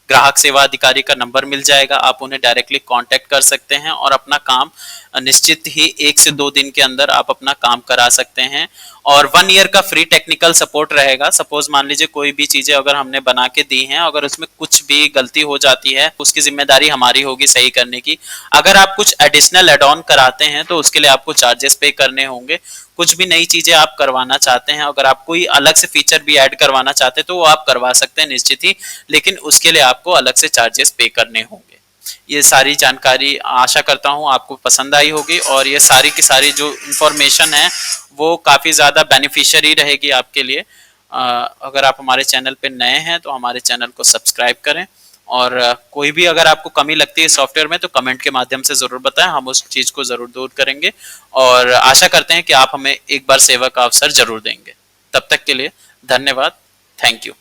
ग्राहक सेवा अधिकारी का नंबर मिल जाएगा, आप उन्हें डायरेक्टली कांटेक्ट कर सकते हैं और अपना काम निश्चित ही 1 से 2 दिन के अंदर आप अपना काम करा सकते हैं। और 1 ईयर का फ्री टेक्निकल सपोर्ट रहेगा। सपोज मान लीजिए कोई भी चीजें अगर हमने बना के दी हैं, अगर उसमें कुछ भी गलती हो जाती है उसकी जिम्मेदारी हमारी होगी सही करने की। अगर आप कुछ एडिशनल एड ऑन कराते हैं तो उसके लिए आपको चार्जेस पे करने होंगे। कुछ भी नई चीजें आप करवाना चाहते हैं, अगर आप कोई अलग से फीचर भी ऐड करवाना चाहते हैं तो वो आप करवा सकते हैं निश्चित ही, लेकिन उसके लिए आपको अलग से चार्जेस पे करने होंगे। ये सारी जानकारी आशा करता हूँ आपको पसंद आई होगी और ये सारी की सारी जो इंफॉर्मेशन है वो काफ़ी ज़्यादा बेनिफिशियरी रहेगी आपके लिए। अगर आप हमारे चैनल पे नए हैं तो हमारे चैनल को सब्सक्राइब करें और कोई भी अगर आपको कमी लगती है सॉफ्टवेयर में तो कमेंट के माध्यम से ज़रूर बताएं, हम उस चीज़ को ज़रूर दूर करेंगे और आशा करते हैं कि आप हमें एक बार सेवा का अवसर ज़रूर देंगे। तब तक के लिए धन्यवाद। Thank you.